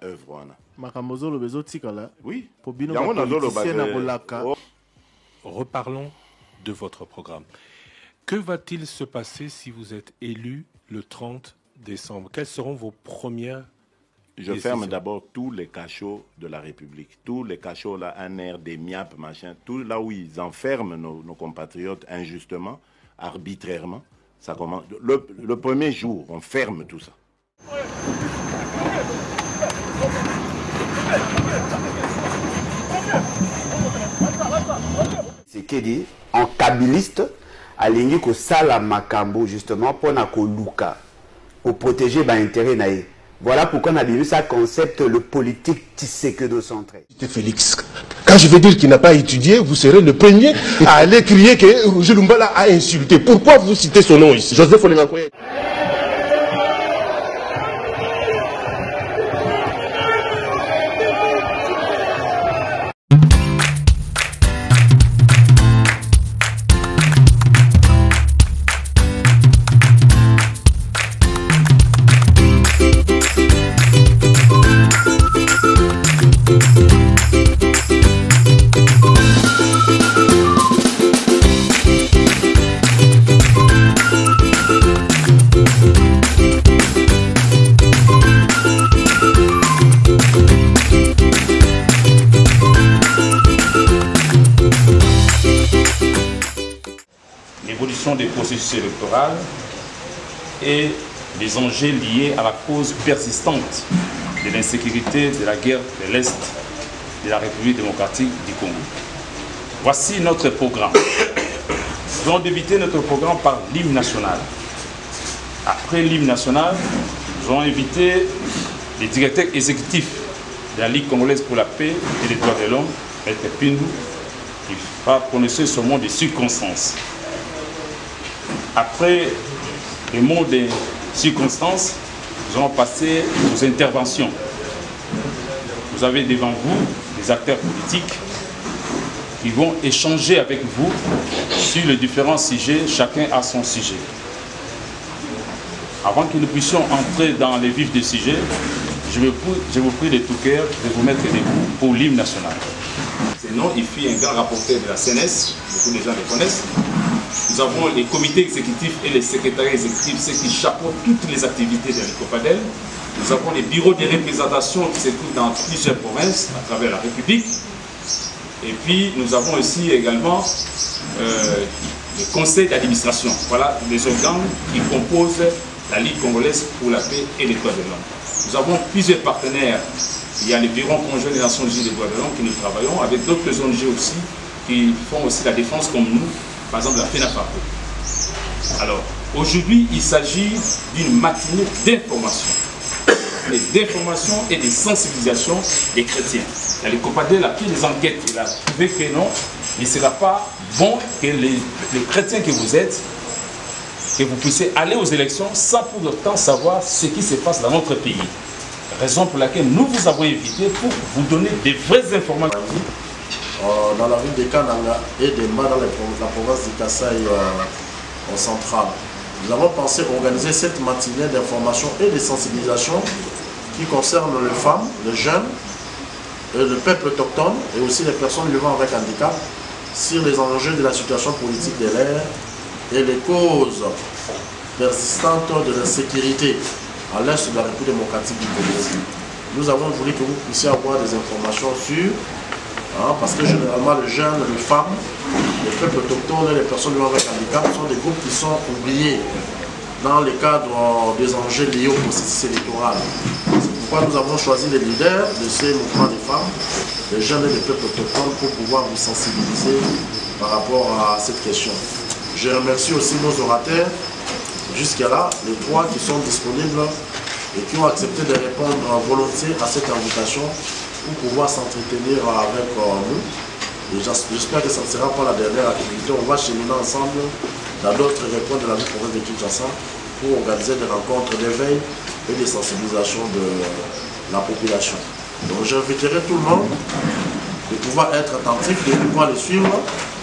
œuvre. Oui. Reparlons de votre programme. Que va-t-il se passer si vous êtes élu le 30 décembre? Quelles seront vos premières Je ferme d'abord tous les cachots de la République. Tous les cachots, là, un air, des miapes, machin, tout là où ils enferment nos compatriotes injustement, arbitrairement. Ça commence. Le premier jour, on ferme tout ça. C'est qu'il dit, en kabiliste, alingi ko sala makambo justement pour na ko luka, pour protéger ba intérêt naïe. Voilà pourquoi on a vu ça concept le politique Tshisekedi-centré. Félix, quand je vais dire qu'il n'a pas étudié, vous serez le premier à aller crier que Roger Lumbala a insulté. Pourquoi vous citez son nom ici? Joseph Olengakoye. L'évolution des processus électoraux et les enjeux liés à la cause persistante de l'insécurité de la guerre de l'Est de la République démocratique du Congo. Voici notre programme. Nous allons débuter notre programme par l'hymne national. Après l'hymne national, nous allons inviter les directeurs exécutifs de la Ligue congolaise pour la paix et les droits de l'homme, M. Pindou, qui va prononcer ce mot de circonstances. Après les mots de circonstances, nous allons passer aux interventions. Vous avez devant vous des acteurs politiques qui vont échanger avec vous sur les différents sujets, chacun a son sujet. Avant que nous puissions entrer dans les vifs des sujets, je vous prie de tout cœur de vous mettre debout pour l'hymne national. Sinon, il fut un grand rapporteur de la CNS, beaucoup de gens le connaissent. Nous avons les comités exécutifs et les secrétariats exécutifs, ceux qui chapeautent toutes les activités de l'ICOPADEL. Nous avons les bureaux de représentation qui se trouvent dans plusieurs provinces à travers la République. Et puis nous avons aussi également le conseil d'administration. Voilà les organes qui composent la Ligue congolaise pour la paix et les droits de l'homme. Nous avons plusieurs partenaires. Il y a le Bureau conjoint des Nations Unies des droits de l'homme que nous travaillons avec d'autres ONG aussi qui font aussi la défense comme nous. Par exemple, la FENAFACO. Alors, aujourd'hui, il s'agit d'une matinée d'information. D'information et de sensibilisation des chrétiens. Le COPADEL a fait des enquêtes. Il a trouvé que non, il ne sera pas bon que les chrétiens que vous êtes, que vous puissiez aller aux élections sans pour autant savoir ce qui se passe dans notre pays. Raison pour laquelle nous vous avons invité pour vous donner des vraies informations. Dans la ville de Kananga et de Mba dans la province du Kasaï en centrale. Nous avons pensé organiser cette matinée d'information et de sensibilisation qui concerne les femmes, les jeunes, le peuple autochtone et aussi les personnes vivant avec handicap sur les enjeux de la situation politique de l'air et les causes persistantes de l'insécurité à l'est de la République démocratique du Congo. Nous avons voulu que vous puissiez avoir des informations sur parce que généralement les jeunes, les femmes, les peuples autochtones et les personnes vivant avec handicap sont des groupes qui sont oubliés dans le cadre des enjeux liés au processus électoral. C'est pourquoi nous avons choisi les leaders de ces mouvements des femmes, les jeunes et les peuples autochtones pour pouvoir vous sensibiliser par rapport à cette question. Je remercie aussi nos orateurs, jusqu'à là, les trois qui sont disponibles et qui ont accepté de répondre volontiers à cette invitation pour pouvoir s'entretenir avec nous. J'espère que ça ne sera pas la dernière activité. On va cheminer ensemble dans d'autres recoins de la ville province de Kinshasa pour organiser des rencontres d'éveil et de sensibilisation de la population. Donc j'inviterai tout le monde de pouvoir être attentif, de pouvoir les suivre.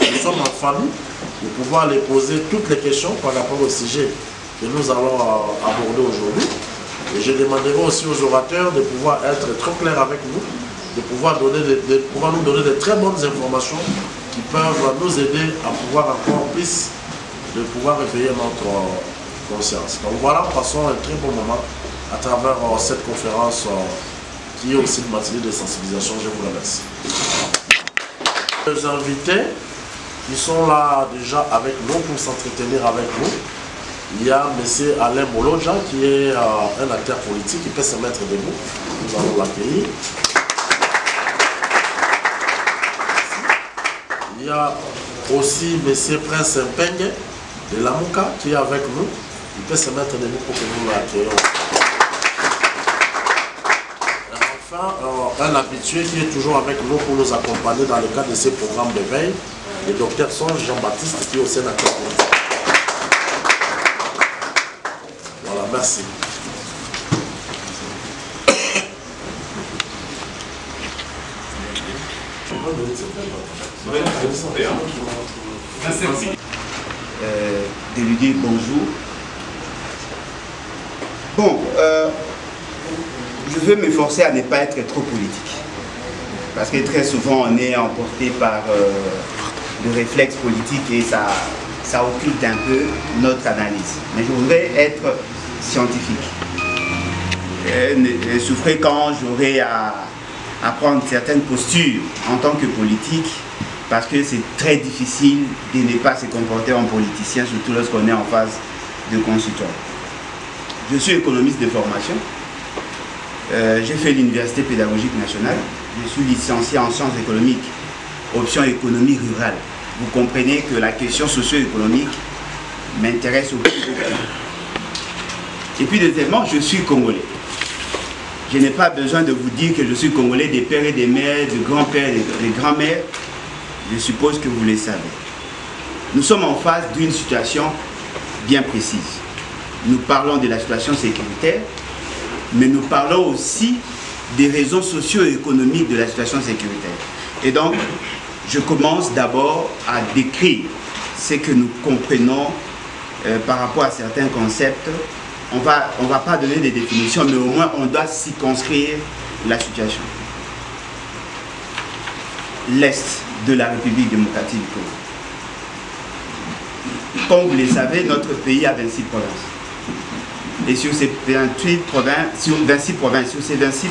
Nous sommes en famille, de pouvoir les poser toutes les questions par rapport au sujet que nous allons aborder aujourd'hui. Et je demanderai aussi aux orateurs de pouvoir être très clairs avec nous, de pouvoir nous donner de très bonnes informations qui peuvent nous aider à pouvoir encore plus de pouvoir réveiller notre conscience. Donc voilà, passons un très bon moment à travers cette conférence qui est aussi une matinée de sensibilisation. Je vous remercie. Les invités qui sont là déjà avec nous pour s'entretenir avec nous. Il y a M. Alain Moloja qui est un acteur politique qui peut se mettre debout. Nous allons l'accueillir. Il y a aussi M. Prince Mpenge de Lamouka qui est avec nous. Il peut se mettre debout pour que nous l'accueillions. Enfin, un habitué qui est toujours avec nous pour nous accompagner dans le cadre de ces programmes de veille, le docteur Songe Jean-Baptiste qui est au sénateur politique. Voilà, merci. De lui dire bonjour. Bon, je veux m'efforcer à ne pas être trop politique. Parce que très souvent on est emporté par le réflexe politique et ça occulte un peu notre analyse. Mais je voudrais être scientifique. Ne souffrez quand j'aurai à prendre certaines postures en tant que politique, parce que c'est très difficile de ne pas se comporter en politicien, surtout lorsqu'on est en phase de concitoyen. Je suis économiste de formation. J'ai fait l'Université pédagogique nationale. Je suis licencié en sciences économiques, option économie rurale. Vous comprenez que la question socio-économique m'intéresse beaucoup. Et puis deuxièmement, je suis congolais. Je n'ai pas besoin de vous dire que je suis congolais des pères et des mères, des grands-pères et des grands-mères. Je suppose que vous le savez. Nous sommes en face d'une situation bien précise. Nous parlons de la situation sécuritaire, mais nous parlons aussi des raisons socio-économiques de la situation sécuritaire. Et donc, je commence d'abord à décrire ce que nous comprenons par rapport à certains concepts. On va pas donner des définitions, mais au moins on doit circonscrire la situation. L'Est de la République démocratique du Congo. Comme vous le savez, notre pays a 26 provinces. Et sur ces 26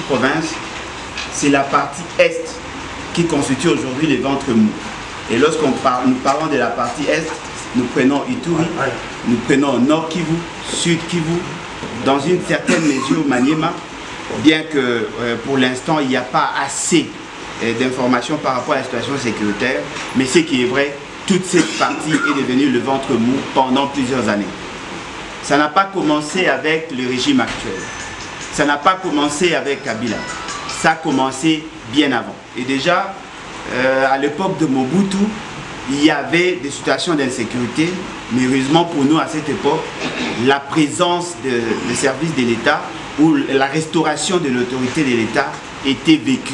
provinces, c'est la partie Est qui constitue aujourd'hui le ventre mou. Et lorsqu'on nous parlons de la partie Est, nous prenons Ituri, nous prenons Nord Kivu, Sud Kivu, dans une certaine mesure Maniema, bien que pour l'instant il n'y a pas assez d'informations par rapport à la situation sécuritaire, mais ce qui est vrai, toute cette partie est devenue le ventre mou pendant plusieurs années. Ça n'a pas commencé avec le régime actuel, ça n'a pas commencé avec Kabila, ça a commencé bien avant. Et déjà, à l'époque de Mobutu, il y avait des situations d'insécurité, mais heureusement pour nous à cette époque, la présence des services de l'État ou la restauration de l'autorité de l'État était vécue.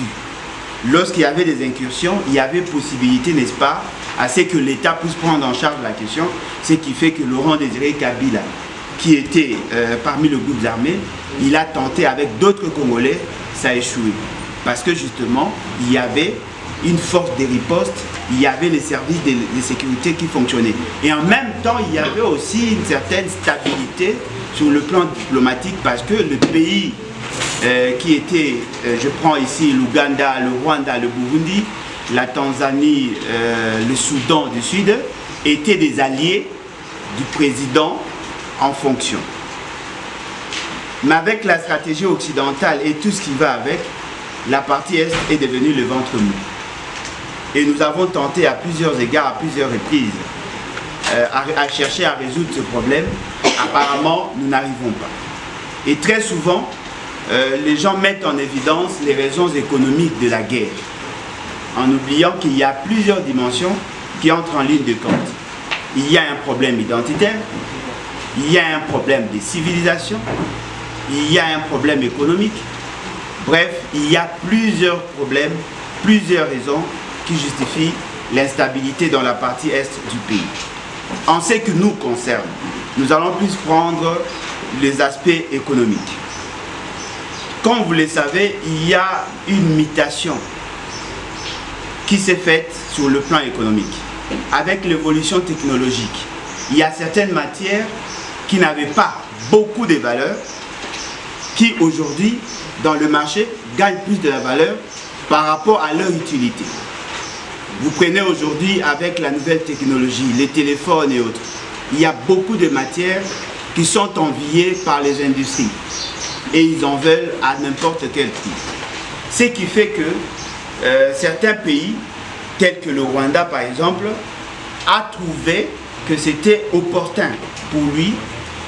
Lorsqu'il y avait des incursions, il y avait possibilité, n'est-ce pas, à ce que l'État puisse prendre en charge la question, ce qui fait que Laurent Désiré Kabila, qui était parmi le groupe armé, il a tenté avec d'autres Congolais, ça a échoué. Parce que justement, il y avait une force de riposte, il y avait les services de sécurité qui fonctionnaient. Et en même temps, il y avait aussi une certaine stabilité sur le plan diplomatique parce que le pays qui était, je prends ici l'Ouganda, le Rwanda, le Burundi, la Tanzanie, le Soudan du Sud, étaient des alliés du président en fonction. Mais avec la stratégie occidentale et tout ce qui va avec, la partie Est est devenue le ventre mou. Et nous avons tenté à plusieurs égards, à plusieurs reprises, à chercher à résoudre ce problème. Apparemment, nous n'arrivons pas. Et très souvent, les gens mettent en évidence les raisons économiques de la guerre, en oubliant qu'il y a plusieurs dimensions qui entrent en ligne de compte. Il y a un problème identitaire, il y a un problème de civilisation, il y a un problème économique. Bref, il y a plusieurs problèmes, plusieurs raisons qui justifient l'instabilité dans la partie Est du pays. En ce qui nous concerne, nous allons plus prendre les aspects économiques. comme vous le savez, il y a une mutation qui s'est faite sur le plan économique. Avec l'évolution technologique, il y a certaines matières qui n'avaient pas beaucoup de valeur, qui aujourd'hui, dans le marché, gagnent plus de la valeur par rapport à leur utilité. Vous prenez aujourd'hui, avec la nouvelle technologie, les téléphones et autres, il y a beaucoup de matières qui sont enviées par les industries et ils en veulent à n'importe quel prix. Ce qui fait que certains pays, tels que le Rwanda par exemple, a trouvé que c'était opportun pour lui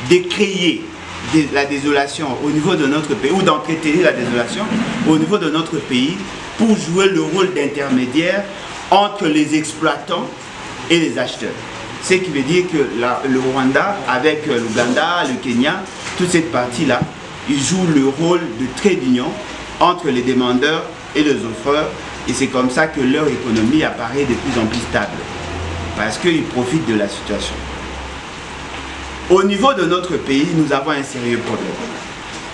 de créer la désolation au niveau de notre pays, ou d'entretenir la désolation au niveau de notre pays pour jouer le rôle d'intermédiaire entre les exploitants et les acheteurs. Ce qui veut dire que le Rwanda, avec l'Ouganda, le Kenya, toute cette partie-là, ils jouent le rôle de trait d'union entre les demandeurs et les offreurs, et c'est comme ça que leur économie apparaît de plus en plus stable, parce qu'ils profitent de la situation. Au niveau de notre pays, nous avons un sérieux problème,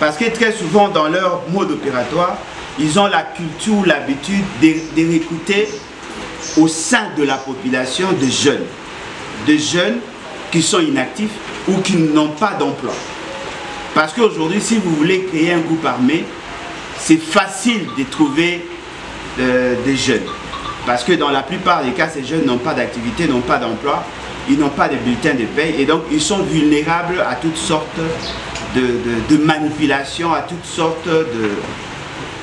parce que très souvent dans leur mode opératoire, ils ont la culture, l'habitude de recruter au sein de la population de jeunes qui sont inactifs ou qui n'ont pas d'emploi. Parce qu'aujourd'hui, si vous voulez créer un groupe armé, c'est facile de trouver des jeunes. Parce que dans la plupart des cas, ces jeunes n'ont pas d'activité, n'ont pas d'emploi, ils n'ont pas de bulletin de paie et donc ils sont vulnérables à toutes sortes de manipulations, à toutes sortes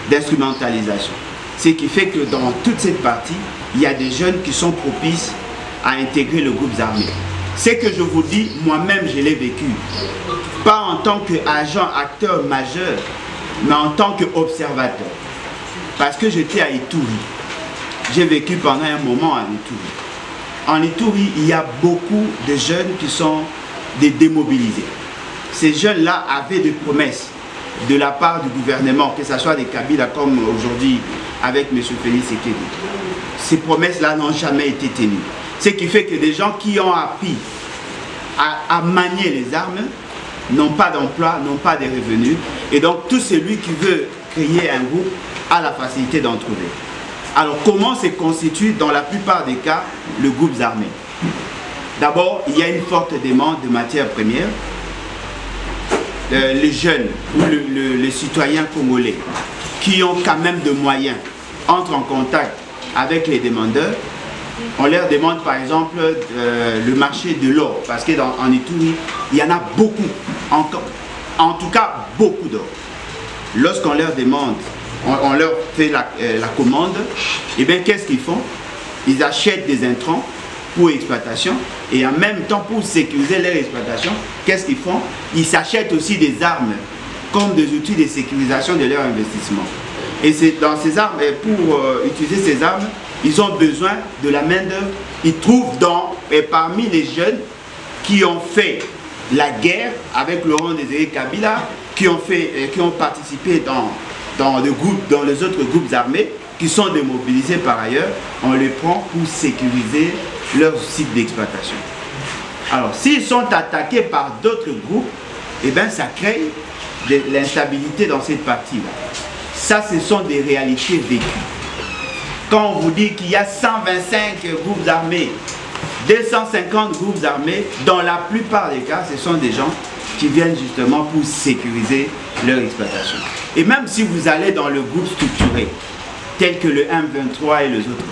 d'instrumentalisation. Ce qui fait que dans toute cette partie, il y a des jeunes qui sont propices à intégrer le groupe armé. Ce que je vous dis, moi-même je l'ai vécu. Pas en tant qu'agent, acteur majeur, mais en tant qu'observateur. Parce que j'étais à Ituri. J'ai vécu pendant un moment à Ituri. En Ituri, il y a beaucoup de jeunes qui sont des démobilisés. Ces jeunes-là avaient des promesses de la part du gouvernement, que ce soit des Kabila comme aujourd'hui avec M. Félix Tshisekedi. Ces promesses-là n'ont jamais été tenues. Ce qui fait que des gens qui ont appris à manier les armes n'ont pas d'emploi, n'ont pas de revenus. Et donc tout celui qui veut créer un groupe a la facilité d'en trouver. Alors comment se constitue dans la plupart des cas le groupe armé? D'abord, il y a une forte demande de matières premières. Les jeunes ou les citoyens congolais qui ont quand même de moyens entrent en contact avec les demandeurs. On leur demande par exemple le marché de l'or, parce qu'en Ituri, il y en a beaucoup, en tout cas beaucoup d'or. Lorsqu'on leur demande, on leur fait la commande, et bien qu'est-ce qu'ils font? Ils achètent des intrants pour exploitation et en même temps pour sécuriser leur exploitation, qu'est-ce qu'ils font? Ils s'achètent aussi des armes comme des outils de sécurisation de leur investissement. Et c'est dans ces armes, pour utiliser ces armes, ils ont besoin de la main-d'œuvre. Ils trouvent parmi les jeunes qui ont fait la guerre avec Laurent Désiré Kabila, qui ont participé dans les autres groupes armés, qui sont démobilisés par ailleurs, on les prend pour sécuriser leur site d'exploitation. Alors, s'ils sont attaqués par d'autres groupes, eh bien, ça crée de l'instabilité dans cette partie-là. Ça, ce sont des réalités vécues. Quand on vous dit qu'il y a 125 groupes armés, 250 groupes armés, dans la plupart des cas, ce sont des gens qui viennent justement pour sécuriser leur exploitation. Et même si vous allez dans le groupe structuré, tel que le M23 et les autres,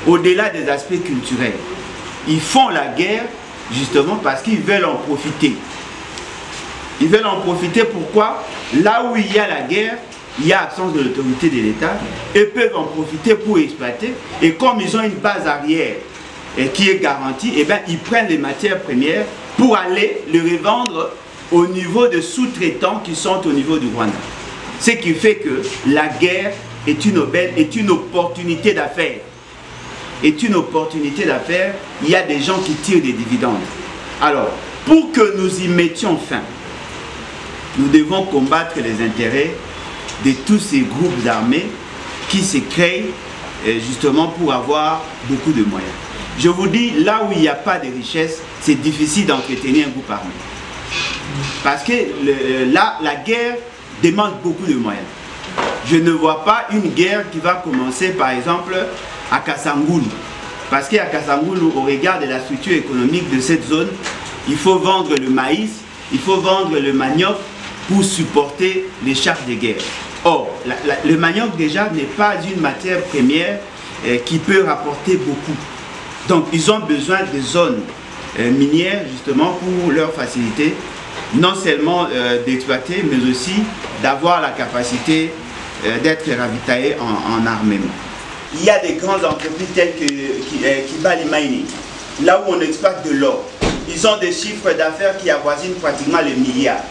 au-delà des aspects culturels, ils font la guerre justement parce qu'ils veulent en profiter. Ils veulent en profiter pourquoi? Là où il y a la guerre, il y a absence de l'autorité de l'État, ils peuvent en profiter pour exploiter, et comme ils ont une base arrière qui est garantie, et bien ils prennent les matières premières pour aller les revendre au niveau de sous-traitants qui sont au niveau du Rwanda. Ce qui fait que la guerre est une aubaine, est une opportunité d'affaires. Est une opportunité d'affaires, il y a des gens qui tirent des dividendes. Alors, pour que nous y mettions fin, nous devons combattre les intérêts de tous ces groupes armés qui se créent justement pour avoir beaucoup de moyens. Je vous dis, là où il n'y a pas de richesse, c'est difficile d'entretenir un groupe armé. Parce que là, la guerre demande beaucoup de moyens. Je ne vois pas une guerre qui va commencer par exemple à Kassangoulou. Parce qu'à Kassangoulou, au regard de la structure économique de cette zone, il faut vendre le maïs, il faut vendre le manioc pour supporter les charges de guerre. Or, le manioc déjà n'est pas une matière première qui peut rapporter beaucoup. Donc, ils ont besoin de zones minières justement pour leur faciliter non seulement d'exploiter, mais aussi d'avoir la capacité d'être ravitaillés en armement. Il y a des grandes entreprises telles que Kibali Mining, là où on exploite de l'or. Ils ont des chiffres d'affaires qui avoisinent pratiquement le milliard.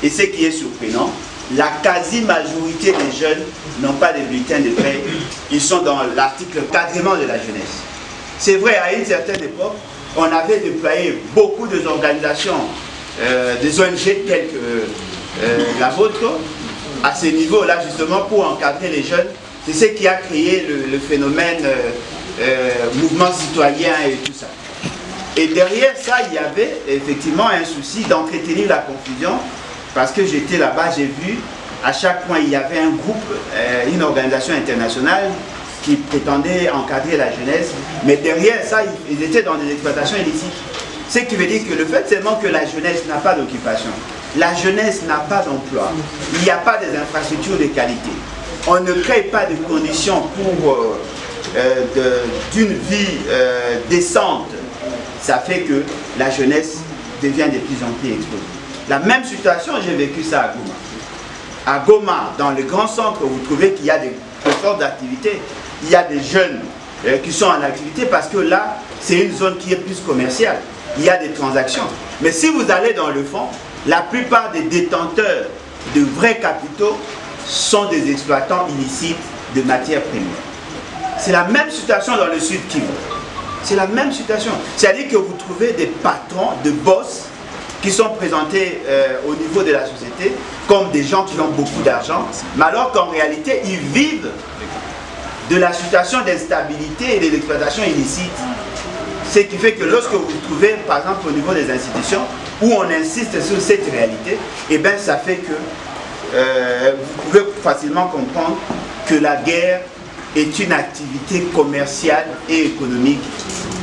Et ce qui est surprenant, la quasi-majorité des jeunes n'ont pas de bulletin de paie. Ils sont dans l'article cadrement de la jeunesse. C'est vrai, à une certaine époque, on avait déployé beaucoup d'organisations, des ONG telles que la vôtre, à ce niveau-là, justement, pour encadrer les jeunes. C'est ce qui a créé le phénomène mouvement citoyen et tout ça. Et derrière ça, il y avait effectivement un souci d'entretenir la confusion, parce que j'étais là-bas, j'ai vu, à chaque point, il y avait un groupe, une organisation internationale qui prétendait encadrer la jeunesse, mais derrière ça, ils étaient dans des exploitations illicites. Ce qui veut dire que le fait seulement que la jeunesse n'a pas d'occupation, la jeunesse n'a pas d'emploi, il n'y a pas des infrastructures de qualité, on ne crée pas de conditions pour d'une vie décente, ça fait que la jeunesse devient de plus en plus exposée. La même situation, j'ai vécu ça à Goma. À Goma, dans le grand centre, vous trouvez qu'il y a des sortes d'activités. Il y a des jeunes qui sont en activité parce que là, c'est une zone qui est plus commerciale. Il y a des transactions. Mais si vous allez dans le fond, la plupart des détenteurs de vrais capitaux sont des exploitants illicites de matières premières. C'est la même situation dans le Sud Kivu. C'est la même situation. C'est-à-dire que vous trouvez des patrons, de boss, qui sont présentés au niveau de la société comme des gens qui ont beaucoup d'argent, mais alors qu'en réalité, ils vivent de la situation d'instabilité et de l'exploitation illicite. Ce qui fait que lorsque vous vous trouvez, par exemple, au niveau des institutions, où on insiste sur cette réalité, eh bien, ça fait que vous pouvez facilement comprendre que la guerre est une activité commerciale et économique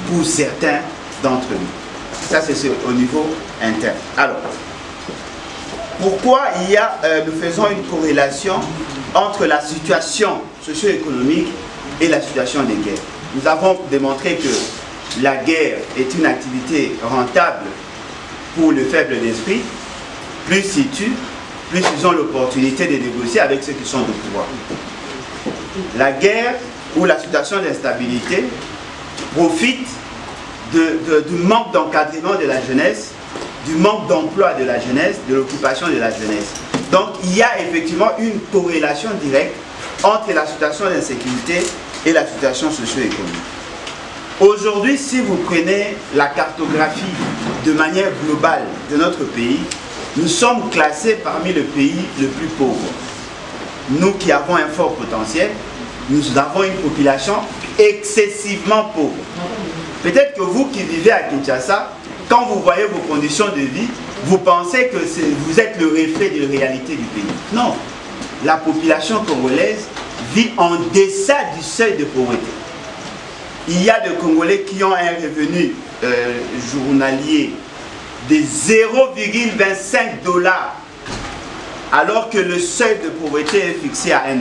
pour certains d'entre nous. Ça, c'est au niveau interne. Alors, pourquoi nous faisons une corrélation entre la situation socio-économique et la situation des guerres? Nous avons démontré que la guerre est une activité rentable pour le faible d'esprit. Plus ils tuent, plus ils ont l'opportunité de négocier avec ceux qui sont au pouvoir. La guerre ou la situation d'instabilité profite du manque d'encadrement de la jeunesse, du manque d'emploi de la jeunesse, de l'occupation de la jeunesse. Donc il y a effectivement une corrélation directe entre la situation d'insécurité et la situation socio-économique. Aujourd'hui, si vous prenez la cartographie de manière globale de notre pays, nous sommes classés parmi les pays les plus pauvres. Nous qui avons un fort potentiel, nous avons une population excessivement pauvre. Peut-être que vous qui vivez à Kinshasa, quand vous voyez vos conditions de vie, vous pensez que vous êtes le reflet de la réalité du pays. Non, la population congolaise vit en deçà du seuil de pauvreté. Il y a des Congolais qui ont un revenu journalier de 0,25 $, alors que le seuil de pauvreté est fixé à 1 $.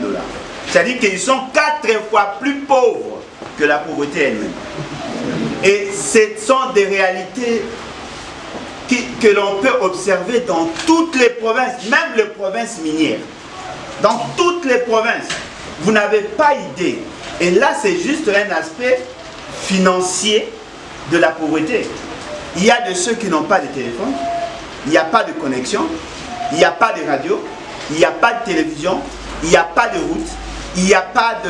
C'est-à-dire qu'ils sont 4 fois plus pauvres que la pauvreté elle-même. Et ce sont des réalités que l'on peut observer dans toutes les provinces, même les provinces minières. Dans toutes les provinces, vous n'avez pas idée. Et là, c'est juste un aspect financier de la pauvreté. Il y a de ceux qui n'ont pas de téléphone, il n'y a pas de connexion, il n'y a pas de radio, il n'y a pas de télévision, il n'y a pas de route, il n'y a pas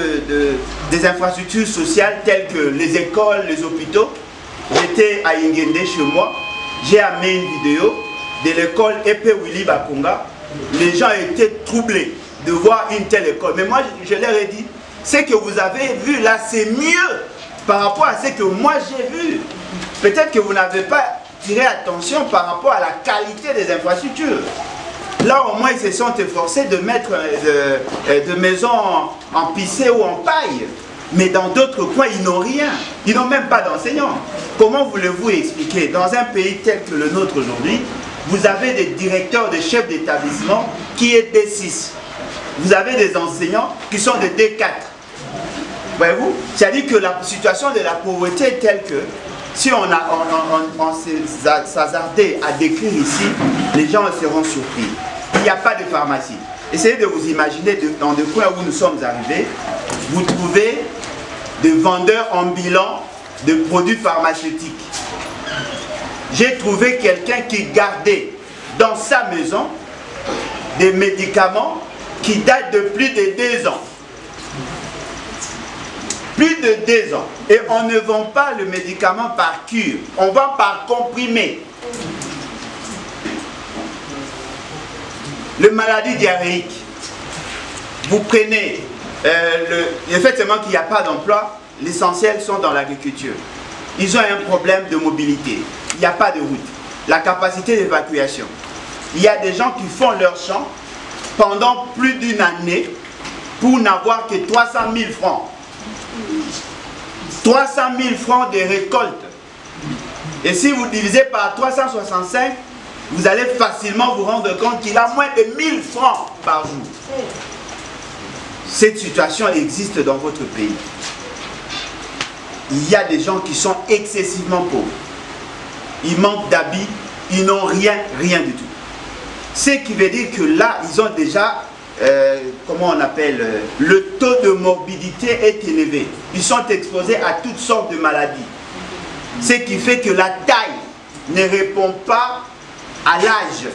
des infrastructures sociales telles que les écoles, les hôpitaux. J'étais à Ingende chez moi, j'ai amené une vidéo de l'école Epé Willy Bakonga. Les gens étaient troublés de voir une telle école. Mais moi, je leur ai dit, ce que vous avez vu là, c'est mieux par rapport à ce que moi j'ai vu. Peut-être que vous n'avez pas tiré attention par rapport à la qualité des infrastructures. Là, au moins, ils se sont efforcés de mettre de maisons en pissé ou en paille. Mais dans d'autres coins, ils n'ont rien. Ils n'ont même pas d'enseignants. Comment voulez-vous expliquer? Dans un pays tel que le nôtre aujourd'hui, vous avez des directeurs, des chefs d'établissement qui est D6. Vous avez des enseignants qui sont de D4. Voyez-vous? C'est-à-dire que la situation de la pauvreté est telle que si on s'hasardait à décrire ici, les gens seront surpris. Il n'y a pas de pharmacie. Essayez de vous imaginer dans le coin où nous sommes arrivés, vous trouvez des vendeurs ambulants de produits pharmaceutiques. J'ai trouvé quelqu'un qui gardait dans sa maison des médicaments qui datent de plus de 2 ans. Plus de 2 ans. Et on ne vend pas le médicament par cure, on vend par comprimé. Le maladie diarrhéique, vous prenez, effectivement qu'il n'y a pas d'emploi, l'essentiel sont dans l'agriculture. Ils ont un problème de mobilité, il n'y a pas de route, la capacité d'évacuation. Il y a des gens qui font leur champ pendant plus d'une année pour n'avoir que 300 000 francs. 300 000 francs de récolte. Et si vous divisez par 365, vous allez facilement vous rendre compte qu'il a moins de 1000 francs par jour. Cette situation existe dans votre pays. Il y a des gens qui sont excessivement pauvres. Ils manquent d'habits, ils n'ont rien du tout. Ce qui veut dire que là, ils ont déjà, comment on appelle, le taux de morbidité est élevé. Ils sont exposés à toutes sortes de maladies. Ce qui fait que la taille ne répond pas à l'âge.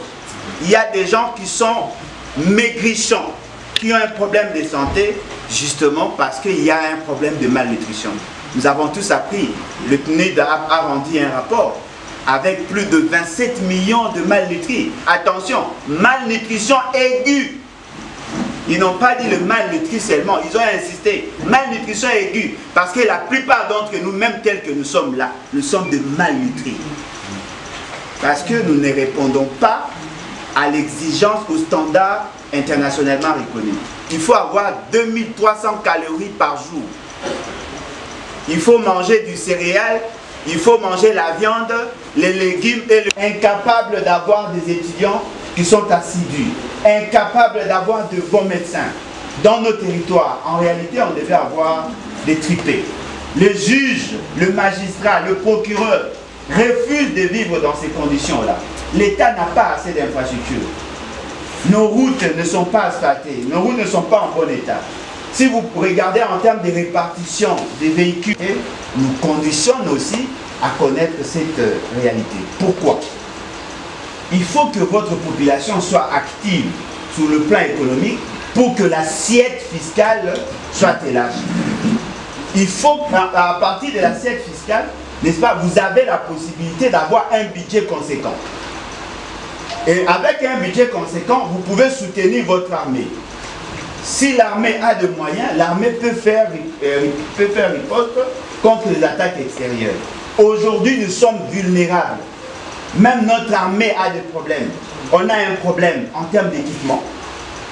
Il y a des gens qui sont maigrichons, qui ont un problème de santé, justement parce qu'il y a un problème de malnutrition. Nous avons tous appris, le PNUD a rendu un rapport avec plus de 27 millions de malnutris. Attention, malnutrition aiguë. Ils n'ont pas dit le malnutri seulement, ils ont insisté, malnutrition aiguë, parce que la plupart d'entre nous, même tels que nous sommes là, nous sommes de malnutris. Parce que nous ne répondons pas à l'exigence, au standard internationalement reconnu. Il faut avoir 2300 calories par jour. Il faut manger du céréal, il faut manger la viande, les légumes et le... Incapable d'avoir des étudiants qui sont assidus, incapables d'avoir de bons médecins. Dans nos territoires, en réalité, on devait avoir des tripés. Le juge, le magistrat, le procureur refusent de vivre dans ces conditions-là. L'État n'a pas assez d'infrastructures. Nos routes ne sont pas asphaltées, nos routes ne sont pas en bon état. Si vous regardez en termes de répartition des véhicules, nous conditionnons aussi à connaître cette réalité. Pourquoi? Il faut que votre population soit active sur le plan économique pour que l'assiette fiscale soit élargie. Il faut, à partir de l'assiette fiscale, n'est-ce pas, vous avez la possibilité d'avoir un budget conséquent. Et avec un budget conséquent, vous pouvez soutenir votre armée. Si l'armée a des moyens, l'armée peut faire riposte contre les attaques extérieures. Aujourd'hui, nous sommes vulnérables. Même notre armée a des problèmes. On a un problème en termes d'équipement.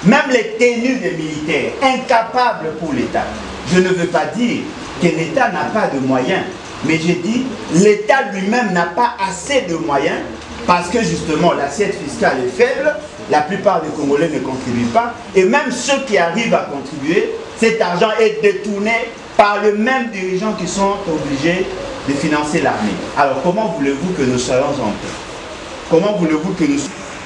Même les tenues des militaires, incapables pour l'État. Je ne veux pas dire que l'État n'a pas de moyens, mais j'ai dit l'État lui-même n'a pas assez de moyens parce que justement l'assiette fiscale est faible, la plupart des Congolais ne contribuent pas, et même ceux qui arrivent à contribuer, cet argent est détourné par les mêmes dirigeants qui sont obligés de financer l'armée. Alors comment voulez-vous que nous soyons en paix? Comment voulez-vous que nous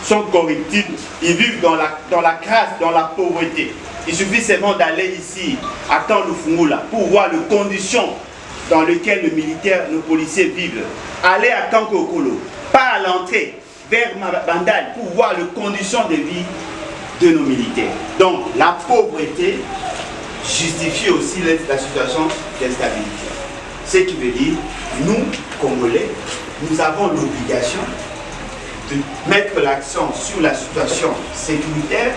soyons corruptibles? Ils vivent dans la crasse, dans la pauvreté. Il suffit seulement d'aller ici, à Kandoufoumoula, pour voir les conditions dans lesquelles le militaire, nos policiers vivent. Allez à Kankokolo, pas à l'entrée, vers Bandal, pour voir les conditions de vie de nos militaires. Donc la pauvreté justifie aussi la situation d'instabilité. Ce qui veut dire, nous, Congolais, nous avons l'obligation de mettre l'accent sur la situation sécuritaire,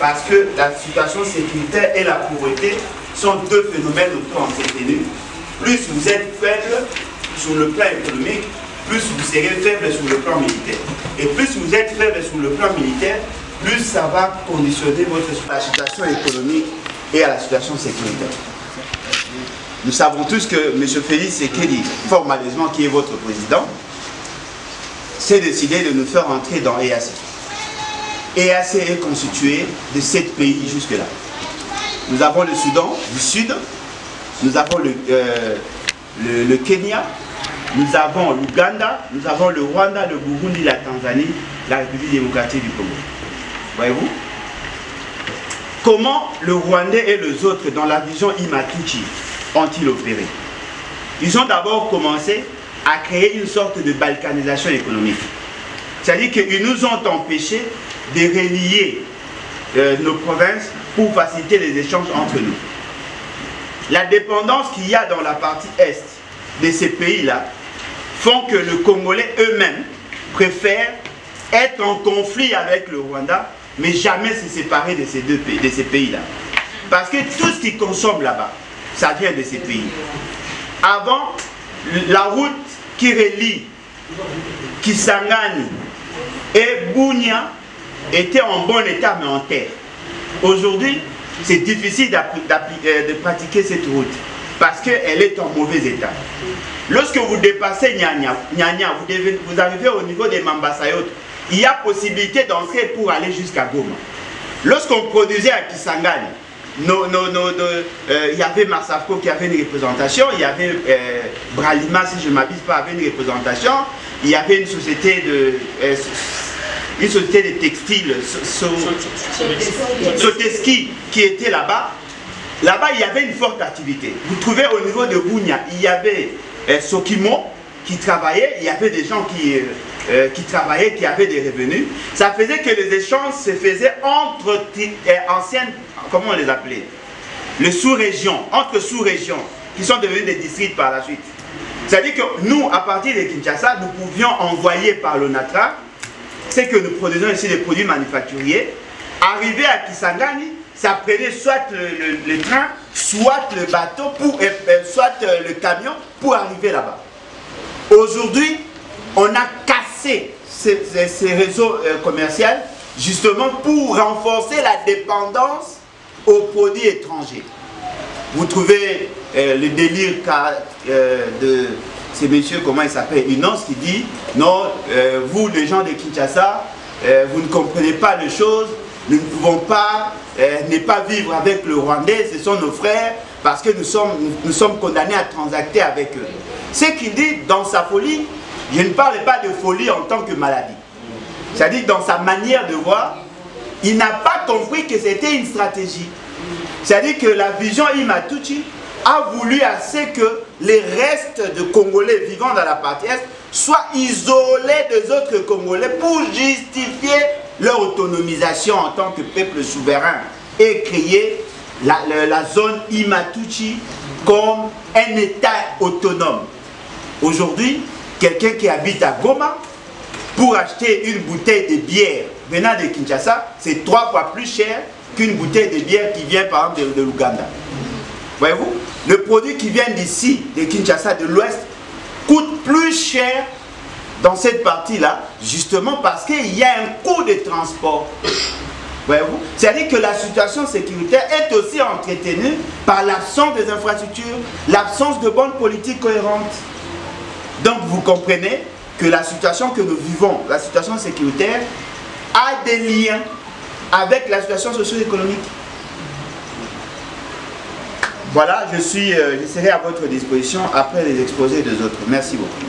parce que la situation sécuritaire et la pauvreté sont deux phénomènes auto-entretenus. Plus vous êtes faible sur le plan économique, plus vous serez faible sur le plan militaire. Et plus vous êtes faible sur le plan militaire, plus ça va conditionner la situation économique et à la situation sécuritaire. Nous savons tous que M. Félix Tshisekedi, fort malheureusement qui est votre président, s'est décidé de nous faire entrer dans EAC. EAC est constitué de 7 pays jusque-là. Nous avons le Soudan du Sud, nous avons le Kenya, nous avons l'Ouganda, nous avons le Rwanda, le Burundi, la Tanzanie, la République démocratique du Congo. Voyez-vous? Comment le Rwandais et les autres, dans la vision Imatuchi, ont-ils opéré? Ils ont d'abord commencé à créer une sorte de balkanisation économique. C'est-à-dire qu'ils nous ont empêchés de relier nos provinces pour faciliter les échanges entre nous. La dépendance qu'il y a dans la partie est de ces pays-là font que les Congolais eux-mêmes préfèrent être en conflit avec le Rwanda, mais jamais se séparer de ces deux pays, de ces pays-là. Parce que tout ce qu'ils consomment là-bas, ça vient de ces pays. Avant, la route qui relie Kisangani et Bunia était en bon état, mais en terre. Aujourd'hui, c'est difficile de pratiquer cette route parce qu'elle est en mauvais état. Lorsque vous dépassez Nyanya, vous arrivez au niveau des Mambasayot, il y a possibilité d'entrer pour aller jusqu'à Goma. Lorsqu'on produisait à Kisangani, il y avait Massafco qui avait une représentation, il y avait Bralima, si je ne m'abuse pas, avait une représentation, il y avait une société de textiles, Soteski, qui était là-bas. Là-bas, il y avait une forte activité. Vous trouvez au niveau de Bunia, il y avait Sokimo qui travaillait, il y avait des gens qui travaillaient, qui avaient des revenus. Ça faisait que les échanges se faisaient entre anciennes, comment on les appelait? Les sous-régions, entre sous-régions, qui sont devenues des districts par la suite. C'est-à-dire que nous, à partir de Kinshasa, nous pouvions envoyer par l'ONATRA, c'est que nous produisons ici des produits manufacturiers, arriver à Kisangani, ça prenait soit le train, soit le bateau, soit le camion pour arriver là-bas. Aujourd'hui, on a cassé ces réseaux commerciaux justement pour renforcer la dépendance aux produits étrangers. Vous trouvez le délire de ces messieurs, comment il s'appelle, Inos, qui dit non, vous les gens de Kinshasa, vous ne comprenez pas les choses, nous ne pouvons pas ne pas vivre avec le Rwandais, ce sont nos frères, parce que nous sommes condamnés à transacter avec eux. Ce qu'il dit dans sa folie, je ne parle pas de folie en tant que maladie. C'est-à-dire dans sa manière de voir, il n'a pas compris que c'était une stratégie. C'est-à-dire que la vision Imatuchi a voulu assez que les restes de Congolais vivant dans la partie Est soient isolés des autres Congolais pour justifier leur autonomisation en tant que peuple souverain et créer la zone Imatuchi comme un État autonome. Aujourd'hui, quelqu'un qui habite à Goma, pour acheter une bouteille de bière venant de Kinshasa, c'est 3 fois plus cher qu'une bouteille de bière qui vient par exemple de l'Ouganda. Voyez-vous, le produit qui vient d'ici, de Kinshasa, de l'Ouest, coûte plus cher dans cette partie-là, justement parce qu'il y a un coût de transport. Voyez-vous, c'est-à-dire que la situation sécuritaire est aussi entretenue par l'absence des infrastructures, l'absence de bonnes politiques cohérentes. Donc vous comprenez que la situation que nous vivons, la situation sécuritaire, a des liens avec la situation socio-économique. Voilà, je serai à votre disposition après les exposés des autres. Merci beaucoup.